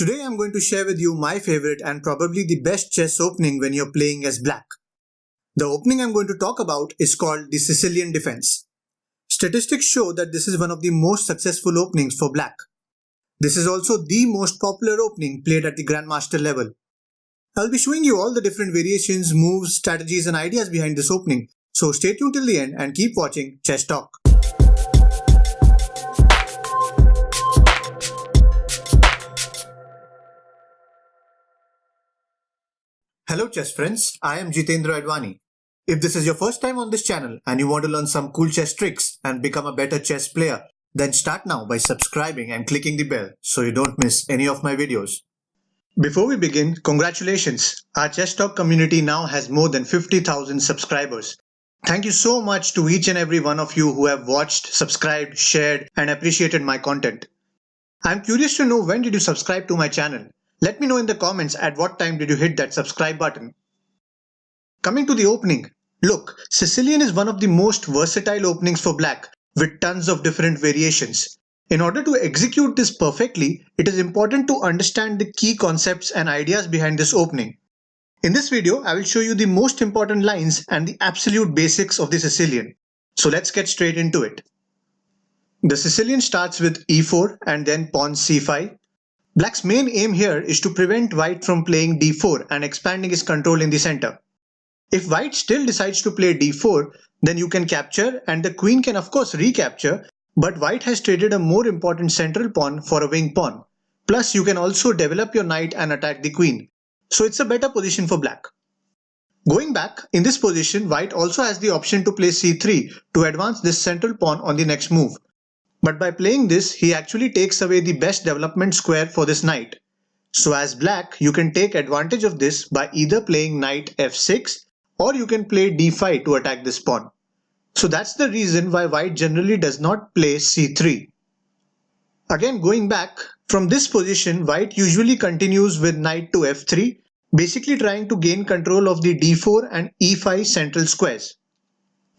Today I'm going to share with you my favorite and probably the best chess opening when you're playing as black. The opening I'm going to talk about is called the Sicilian defense. Statistics show that this is one of the most successful openings for black. This is also the most popular opening played at the Grandmaster level. I'll be showing you all the different variations, moves, strategies and ideas behind this opening, so stay tuned till the end and keep watching Chess Talk. Hello chess friends, I am Jitendra Advani. If this is your first time on this channel and you want to learn some cool chess tricks and become a better chess player, then start now by subscribing and clicking the bell so you don't miss any of my videos. Before we begin, congratulations! Our Chess Talk community now has more than 50,000 subscribers. Thank you so much to each and every one of you who have watched, subscribed, shared and appreciated my content. I'm curious to know when did you subscribe to my channel. Let me know in the comments at what time did you hit that subscribe button. Coming to the opening, look, Sicilian is one of the most versatile openings for black with tons of different variations. In order to execute this perfectly, it is important to understand the key concepts and ideas behind this opening. In this video, I will show you the most important lines and the absolute basics of the Sicilian. So let's get straight into it. The Sicilian starts with e4 and then pawn c5. Black's main aim here is to prevent white from playing d4 and expanding his control in the center. If white still decides to play d4, then you can capture and the queen can of course recapture, but white has traded a more important central pawn for a wing pawn. Plus you can also develop your knight and attack the queen. So it's a better position for black. Going back, in this position, white also has the option to play c3 to advance this central pawn on the next move. But by playing this, he actually takes away the best development square for this knight. So as black, you can take advantage of this by either playing knight f6 or you can play d5 to attack this pawn. So that's the reason why white generally does not play c3. Again, going back, from this position, white usually continues with knight to f3, basically trying to gain control of the d4 and e5 central squares.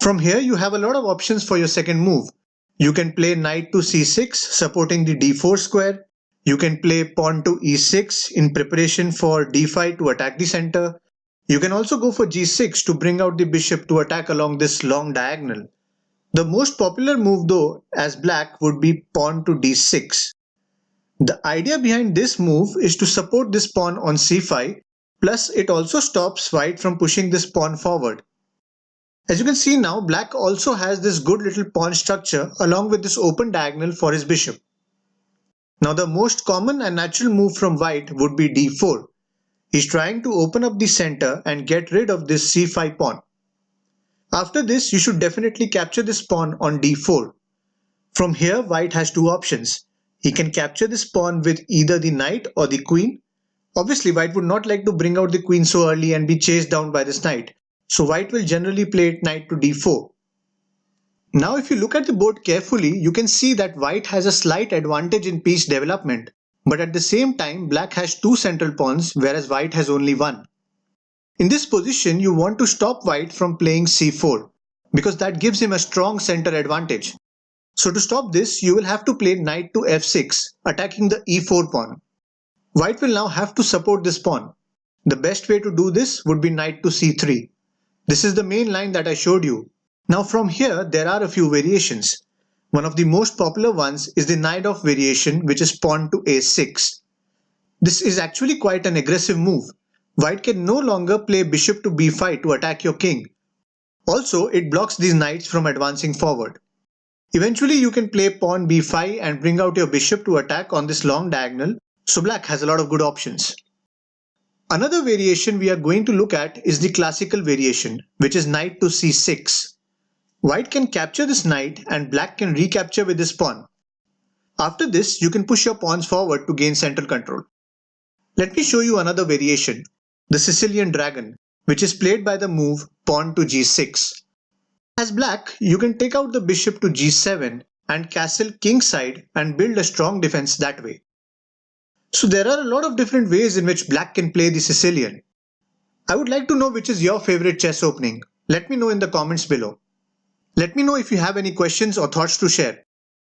From here, you have a lot of options for your second move. You can play knight to c6 supporting the d4 square. You can play pawn to e6 in preparation for d5 to attack the center. You can also go for g6 to bring out the bishop to attack along this long diagonal. The most popular move though as black would be pawn to d6. The idea behind this move is to support this pawn on c5, plus it also stops white from pushing this pawn forward. As you can see now, black also has this good little pawn structure along with this open diagonal for his bishop. Now the most common and natural move from white would be d4. He's trying to open up the center and get rid of this c5 pawn. After this, you should definitely capture this pawn on d4. From here, white has two options. He can capture this pawn with either the knight or the queen. Obviously, white would not like to bring out the queen so early and be chased down by this knight. So white will generally play it knight to d4. Now if you look at the board carefully, you can see that white has a slight advantage in piece development, but at the same time black has two central pawns whereas white has only one. In this position, you want to stop white from playing c4 because that gives him a strong center advantage. So to stop this, you will have to play knight to f6, attacking the e4 pawn. White will now have to support this pawn. The best way to do this would be knight to c3. This is the main line that I showed you. Now from here, there are a few variations. One of the most popular ones is the knight off variation, which is pawn to a6. This is actually quite an aggressive move. White can no longer play bishop to b5 to attack your king. Also, it blocks these knights from advancing forward. Eventually, you can play pawn b5 and bring out your bishop to attack on this long diagonal, so black has a lot of good options. Another variation we are going to look at is the classical variation, which is knight to c6. White can capture this knight and black can recapture with this pawn. After this, you can push your pawns forward to gain central control. Let me show you another variation, the Sicilian dragon, which is played by the move pawn to g6. As black, you can take out the bishop to g7 and castle kingside and build a strong defense that way. So there are a lot of different ways in which black can play the Sicilian. I would like to know which is your favorite chess opening. Let me know in the comments below. Let me know if you have any questions or thoughts to share.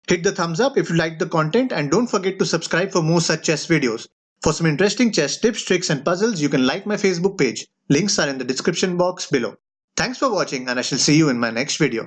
Hit the thumbs up if you liked the content and don't forget to subscribe for more such chess videos. For some interesting chess tips, tricks, and puzzles, you can like my Facebook page. Links are in the description box below. Thanks for watching, and I shall see you in my next video.